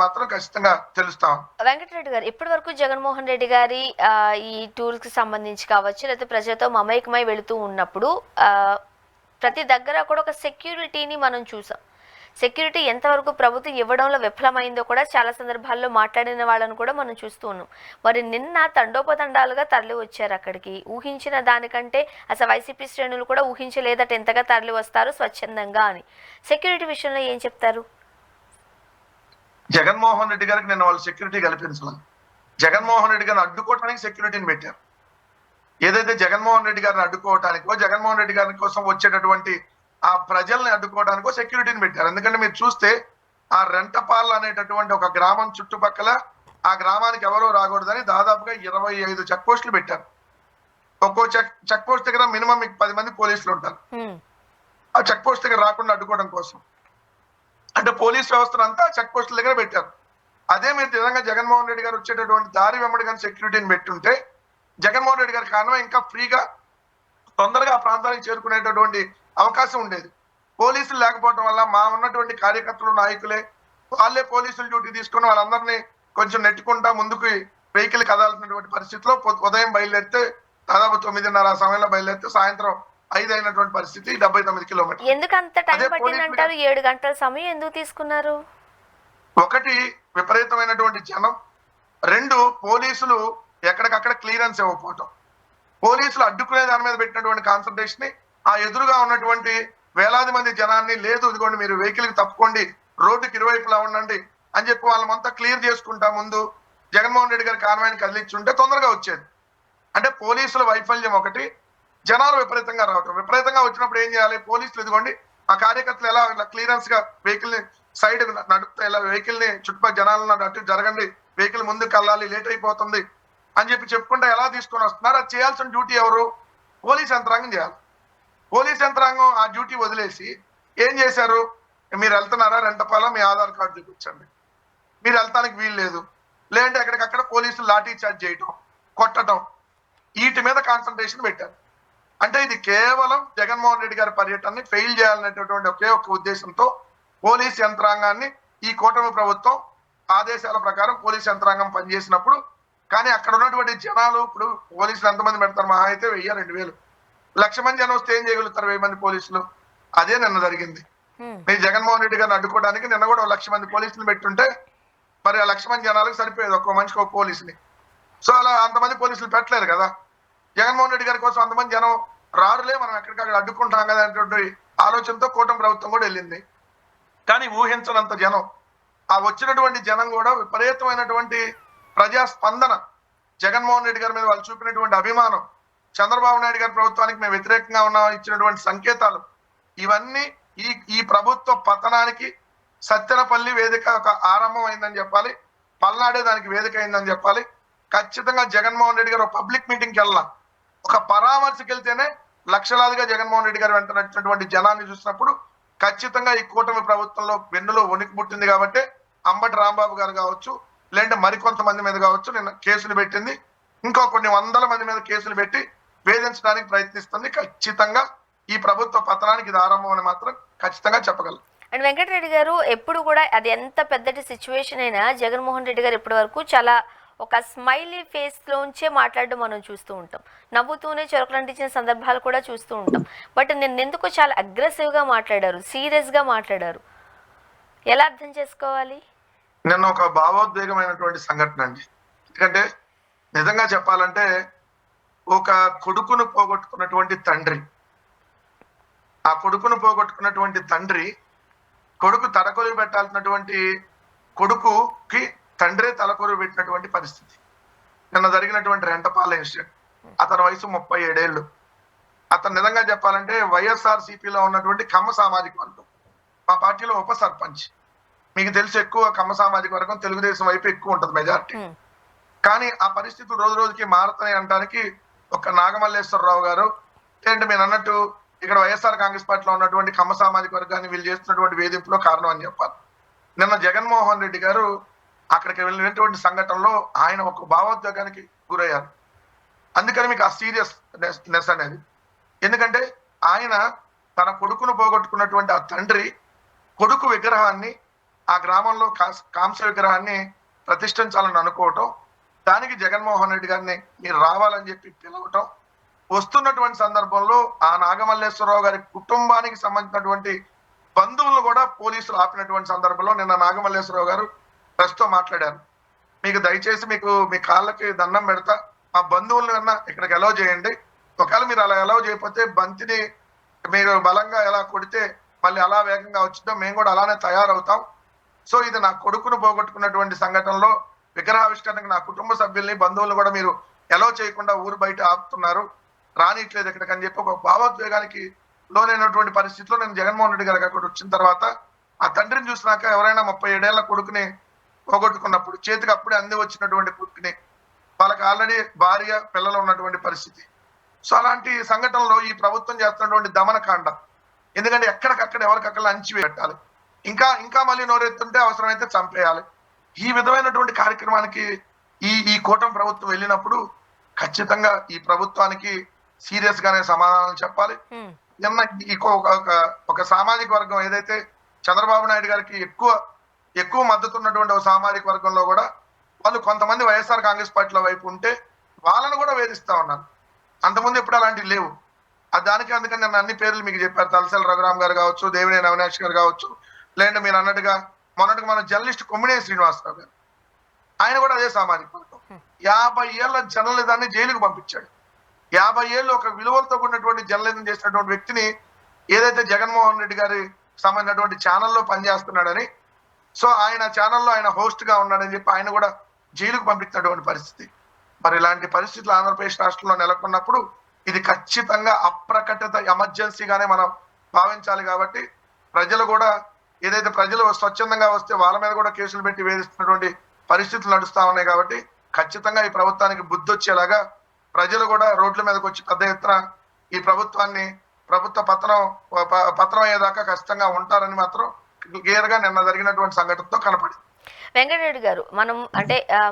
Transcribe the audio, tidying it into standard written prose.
మాత్రం ఖచ్చితంగా తెలుస్తాం. వెంకటరెడ్డి గారు, ఇప్పటి వరకు జగన్మోహన్ రెడ్డి గారి ఈ టూర్స్ కి సంబంధించి కావచ్చు, లేకపోతే ప్రజలతో మమేకమై వెళుతూ ఉన్నప్పుడు ప్రతి దగ్గర కూడా ఒక సెక్యూరిటీని మనం చూసాం. సెక్యూరిటీ ఎంతవరకు ప్రభుత్వం ఇవ్వడంలో విఫలమైందో కూడా చాలా సందర్భాల్లో మాట్లాడిన వాళ్ళని కూడా మనం చూస్తూ ఉన్నాం. మరి నిన్న తండోపతండాలుగా తరలి వచ్చారు అక్కడికి. ఊహించిన దానికంటే అసలు వైసీపీ శ్రేణులు కూడా ఊహించలేదట ఎంతగా తరలి వస్తారు స్వచ్ఛందంగా అని. సెక్యూరిటీ విషయంలో ఏం చెప్తారు? జగన్మోహన్ రెడ్డి గారికి నిన్న వాళ్ళు సెక్యూరిటీ కల్పించాలి. జగన్మోహన్ రెడ్డి గారిని అడ్డుకోవటానికి సెక్యూరిటీని పెట్టారు. ఏదైతే జగన్మోహన్ రెడ్డి గారిని అడ్డుకోవటానికో, జగన్మోహన్ రెడ్డి గారి కోసం వచ్చేటటువంటి ఆ ప్రజల్ని అడ్డుకోవడానికో సెక్యూరిటీని పెట్టారు. ఎందుకంటే మీరు చూస్తే ఆ రెంటపాల్ అనేటటువంటి ఒక గ్రామం చుట్టుపక్కల ఆ గ్రామానికి ఎవరో రాకూడదని దాదాపుగా 25 చెక్ పోస్టులు పెట్టారు. ఒక్కో చెక్ పోస్ట్ దగ్గర మినిమం 10 మంది పోలీసులు ఉంటారు. ఆ చెక్ పోస్ట్ దగ్గర రాకుండా అడ్డుకోవడం కోసం అంటే పోలీస్ వ్యవస్థను అంతా చెక్ పోస్టుల దగ్గర పెట్టారు. అదే మీరు నిజంగా జగన్మోహన్ రెడ్డి గారు వచ్చేటటువంటి దారి వెంబడి కానీ సెక్యూరిటీని పెట్టుంటే జగన్మోహన్ రెడ్డి గారి కారణం ఇంకా ఫ్రీగా తొందరగా ఆ ప్రాంతానికి చేరుకునేటటువంటి అవకాశం ఉండేది. పోలీసులు లేకపోవడం వల్ల మా ఉన్నటువంటి కార్యకర్తలు, నాయకులే వాళ్ళే పోలీసులు డ్యూటీ తీసుకుని వాళ్ళందరినీ కొంచెం నెట్టుకుంటా ముందుకు వెహికల్ కదాల్సినటువంటి పరిస్థితిలో ఉదయం బయలుదేరితే దాదాపు 9:30 ఆ సమయంలో బయలుదేరితే సాయంత్రం 5 అయినటువంటి పరిస్థితి. 79 కిలోమీటర్లు. ఎందుకు అంత టైం పట్టిందంటారు? 7 గంటల సమయం ఎందుకు తీసుకున్నారు? ఒకటి, విపరీతమైనటువంటి జనం. 2, పోలీసులు ఎక్కడికక్కడ క్లియరెన్స్ ఇవ్వకపోవటం. పోలీసులు అడ్డుకునే దాని మీద పెట్టినటువంటి కాన్సన్ట్రేషన్ ని ఆ ఎదురుగా ఉన్నటువంటి వేలాది మంది జనాన్ని లేదు ఇదిగోండి మీరు వెహికల్ కి తప్పుకోండి, రోడ్డుకి ఇరువైపులా ఉండండి అని చెప్పి వాళ్ళమంతా క్లియర్ చేసుకుంటా ముందు జగన్మోహన్ రెడ్డి గారి కాన్వాయ్ని కదిలించుంటే తొందరగా వచ్చేది. అంటే పోలీసుల వైఫల్యం ఒకటి, జనాలు విపరీతంగా రావటం. విపరీతంగా వచ్చినప్పుడు ఏం చేయాలి? పోలీసులు ఇదిగోండి ఆ కార్యకర్తలు ఎలా క్లియరెన్స్ గా వెహికల్ ని సైడ్ నడుపుతా, ఇలా వెహికల్ ని చుట్టుపక్కల జనాలను అటు జరగండి, వెహికల్ ముందుకు వెళ్ళాలి, లేట్ అయిపోతుంది అని చెప్పి చెప్పుకుంటా ఎలా తీసుకొని వస్తున్నారు? అది చేయాల్సిన డ్యూటీ ఎవరు? పోలీస్ యంత్రాంగం చేయాలి. పోలీస్ యంత్రాంగం ఆ డ్యూటీ వదిలేసి ఏం చేశారు? మీరు వెళ్తున్నారా, రెంటపాల మీ ఆధార్ కార్డు చూపించండి, మీరు వెళ్తానికి వీలు లేదు, లేదంటే ఎక్కడికక్కడ పోలీసులు లాఠీ చార్జ్ చేయటం, కొట్టడం, వీటి మీద కాన్సన్ట్రేషన్ పెట్టారు. అంటే ఇది కేవలం జగన్మోహన్ రెడ్డి గారి పర్యటనని ఫెయిల్ చేయాలనేటటువంటి ఒకే ఒక ఉద్దేశంతో పోలీస్ యంత్రాంగాన్ని ఈ కూటమి ప్రభుత్వం ఆదేశాల ప్రకారం పోలీస్ యంత్రాంగం పనిచేసినప్పుడు, కానీ అక్కడ ఉన్నటువంటి జనాలు ఇప్పుడు పోలీసులు ఎంతమంది పెడతారు? మహా అయితే 1000, 2000, 1,00,000 మంది జనం వస్తే ఏం చేయగలుగుతారు 1000 మంది పోలీసులు? అదే నిన్న జరిగింది. మీరు జగన్మోహన్ రెడ్డి గారిని అడ్డుకోవడానికి నిన్న కూడా 1,00,000 మంది పోలీసులు పెట్టుంటే మరి ఆ 1,00,000 మంది జనాలకు సరిపోయేది ఒక్కో మనిషికి ఒక పోలీసుని. సో అలా అంతమంది పోలీసులు పెట్టలేరు కదా. జగన్మోహన్ రెడ్డి గారి కోసం అంతమంది జనం రారులే, మనం ఎక్కడికక్కడ అడ్డుకుంటాం కదా అనేటువంటి ఆలోచనతో కూటమి ప్రభుత్వం కూడా వెళ్ళింది. కానీ ఊహించనంత జనం, ఆ వచ్చినటువంటి జనం కూడా విపరీతమైనటువంటి ప్రజా స్పందన, జగన్మోహన్ రెడ్డి గారి మీద వాళ్ళు చూపినటువంటి అభిమానం, చంద్రబాబు నాయుడు గారి ప్రభుత్వానికి మేము వ్యతిరేకంగా ఉన్నాం ఇచ్చినటువంటి సంకేతాలు, ఇవన్నీ ఈ ప్రభుత్వ పతనానికి సత్తెనపల్లి వేదిక ఒక ఆరంభం అయిందని చెప్పాలి. పల్నాడే దానికి వేదిక అయిందని చెప్పాలి. ఖచ్చితంగా జగన్మోహన్ రెడ్డి గారు పబ్లిక్ మీటింగ్కి వెళ్ళాలి. ఒక పరామర్శకి వెళ్తేనే లక్షలాదిగా జగన్మోహన్ రెడ్డి గారు వెంట నచ్చినటువంటి జనాన్ని చూసినప్పుడు ఖచ్చితంగా ఈ కూటమి ప్రభుత్వంలో వెన్నులో వణికి పుట్టింది. కాబట్టి అంబటి రాంబాబు గారు కావచ్చు, లేదంటే మరికొంతమంది మీద కావచ్చు నిన్న కేసులు పెట్టింది. ఇంకో కొన్ని వందల మంది మీద కేసులు పెట్టి వేధించడానికి ప్రయత్నిస్తుంది. ఖచ్చితంగా ఈ ప్రభుత్వ పతనానికి ఇది ఆరంభం అని మాత్రం ఖచ్చితంగా చెప్పగలం. అండ్ వెంకటరెడ్డి గారు, ఎప్పుడు కూడా అది ఎంత పెద్దటి సిచ్యువేషన్ అయినా జగన్మోహన్ రెడ్డి గారు ఇప్పటి వరకు చాలా ఒక స్మైలీ ఫేస్ లోంచే మాట్లాడడం మనం చూస్తూ ఉంటాం. నవ్వుతూనే చొరకలంటించిన సందర్భాలు కూడా చూస్తూ ఉంటాం. బట్ నిన్నెందుకు చాలా అగ్రెసివ్ గా మాట్లాడారు, సీరియస్ గా మాట్లాడారు, ఎలా అర్థం చేసుకోవాలి? నిన్న ఒక భావోద్వేగమైనటువంటి సంఘటన అండి. ఎందుకంటే నిజంగా చెప్పాలంటే ఒక కొడుకును పోగొట్టుకున్నటువంటి తండ్రి, ఆ కొడుకును పోగొట్టుకున్నటువంటి తండ్రి, కొడుకు తలకొరువు పెట్టాల్సినటువంటి కొడుకుకి తండ్రే తలకొరువు పెట్టినటువంటి పరిస్థితి. నిన్న జరిగినటువంటి రెంటపాల ఇన్సిడెంట్. అతని వయసు 37 ఏళ్ళు. అతను నిజంగా చెప్పాలంటే వైఎస్ఆర్సీపీలో ఉన్నటువంటి కమ్మ సామాజిక వర్గం, మా పార్టీలో ఉప సర్పంచ్. మీకు తెలుసు, ఎక్కువ కమ్మ సామాజిక వర్గం తెలుగుదేశం వైపు ఎక్కువ ఉంటుంది మెజార్టీ. కానీ ఆ పరిస్థితులు రోజు రోజుకి మారుతున్నాయి అనడానికి ఒక నాగమల్లేశ్వరరావు గారు, ఏంటంటే మీరు అన్నట్టు ఇక్కడ వైఎస్ఆర్ కాంగ్రెస్ పార్టీలో ఉన్నటువంటి కమ్మ సామాజిక వర్గాన్ని వీళ్ళు చేస్తున్నటువంటి వేధింపులో కారణం అని చెప్పాలి. నిన్న జగన్మోహన్ రెడ్డి గారు అక్కడికి వెళ్ళినటువంటి సంఘటనలో ఆయన ఒక భావోద్వేగానికి గురయ్యారు. అందుకని మీకు ఆ సీరియస్నెస్ అనేది. ఎందుకంటే ఆయన తన కొడుకును పోగొట్టుకున్నటువంటి ఆ తండ్రి కొడుకు విగ్రహాన్ని ఆ గ్రామంలో కాంస్య విగ్రహాన్ని ప్రతిష్ఠించాలని అనుకోవటం, దానికి జగన్మోహన్ రెడ్డి గారిని మీరు రావాలని చెప్పి పిలవటం, వస్తున్నటువంటి సందర్భంలో ఆ నాగమల్లేశ్వరరావు గారి కుటుంబానికి సంబంధించినటువంటి బంధువులను కూడా పోలీసులు ఆపినటువంటి సందర్భంలో నిన్న నాగమల్లేశ్వరరావు గారు ప్రెస్ తో మాట్లాడారు. మీకు దయచేసి మీ కాళ్ళకి దండం పెడతా, మా బంధువులను కన్నా ఇక్కడికి అలౌ చేయండి. ఒకవేళ మీరు అలా అలౌ చేయకపోతే బంతిని మీరు బలంగా ఎలా కొడితే మళ్ళీ అలా వేగంగా వచ్చిందో మేము కూడా అలానే తయారవుతాం. సో ఇది నా కొడుకును పోగొట్టుకున్నటువంటి సంఘటనలో విగ్రహావిష్కరణకు నా కుటుంబ సభ్యుల్ని బంధువులను కూడా మీరు అలౌ చేయకుండా ఊరు బయట ఆపుతున్నారు, రానిట్లేదు ఇక్కడికి అని చెప్పి ఒక భావోద్వేగానికి లోనైనటువంటి పరిస్థితిలో నేను జగన్మోహన్ రెడ్డి గారికి అక్కడ వచ్చిన తర్వాత ఆ తండ్రిని చూసినాక ఎవరైనా 37 ఏళ్ల కొడుకుని పోగొట్టుకున్నప్పుడు చేతికి అప్పుడే అంది వచ్చినటువంటి కొడుకుని, వాళ్ళకి ఆల్రెడీ భార్య పిల్లలు ఉన్నటువంటి పరిస్థితి. సో అలాంటి సంఘటనలో ఈ ప్రభుత్వం చేస్తున్నటువంటి దమనకాండ, ఎందుకంటే ఎక్కడికక్కడ ఎవరికక్కడ అంచివేయాలి, ఇంకా మళ్ళీ నోరెత్తుంటే అవసరమైతే చంపేయాలి. ఈ విధమైనటువంటి కార్యక్రమానికి ఈ కూటమి ప్రభుత్వం వెళ్ళినప్పుడు ఖచ్చితంగా ఈ ప్రభుత్వానికి సీరియస్ గానే సమాధానం చెప్పాలి. నిన్న ఒక సామాజిక వర్గం ఏదైతే చంద్రబాబు నాయుడు గారికి ఎక్కువ మద్దతు ఉన్నటువంటి ఒక సామాజిక వర్గంలో కూడా వాళ్ళు కొంతమంది వైఎస్ఆర్ కాంగ్రెస్ పార్టీల వైపు ఉంటే వాళ్ళను కూడా వేధిస్తా ఉన్నారు. అంతకుముందు ఎప్పుడు అలాంటివి లేవు. అందుకని నేను అన్ని పేర్లు మీకు చెప్పారు. తలసాని రఘురామ్ గారు కావచ్చు, దేవినేని అవినాష్ గారు కావచ్చు, లేదంటే మీరు అన్నట్టుగా మొన్నటికి మన జర్నలిస్ట్ కొమ్మినేని శ్రీనివాసరావు గారు, ఆయన కూడా అదే సామాజిక వర్గం. 50 ఏళ్ల జర్నలిజాన్ని జైలుకు పంపించాడు. 50 ఏళ్ళు ఒక విలువలతో కూడినటువంటి జర్నలిజం చేసినటువంటి వ్యక్తిని ఏదైతే జగన్మోహన్ రెడ్డి గారి సంబంధించినటువంటి ఛానల్లో పనిచేస్తున్నాడని, సో ఆయన ఛానల్లో ఆయన హోస్ట్ గా ఉన్నాడని చెప్పి ఆయన కూడా జైలుకు పంపించినటువంటి పరిస్థితి. మరి ఇలాంటి పరిస్థితులు ఆంధ్రప్రదేశ్ రాష్ట్రంలో నెలకొన్నప్పుడు ఇది ఖచ్చితంగా అప్రకటిత ఎమర్జెన్సీగానే మనం భావించాలి. కాబట్టి ప్రజలు కూడా ఏదైతే ప్రజలు స్వచ్ఛందంగా వస్తే వాళ్ళ మీద కూడా కేసులు పెట్టి వేధిస్తున్నటువంటి పరిస్థితులు నడుస్తా ఉన్నాయి. కాబట్టి ఖచ్చితంగా ఈ ప్రభుత్వానికి బుద్ధి వచ్చేలాగా ప్రజలు కూడా రోడ్ల మీదకి వచ్చి పెద్ద ఎత్తున ఈ ప్రభుత్వ పతనం అయ్యేదాకా ఖచ్చితంగా ఉంటారని మాత్రం క్లియర్ గా నిన్న జరిగినటువంటి సంఘటనతో కనపడింది. వెంకటరెడ్డి గారు, మనం అంటే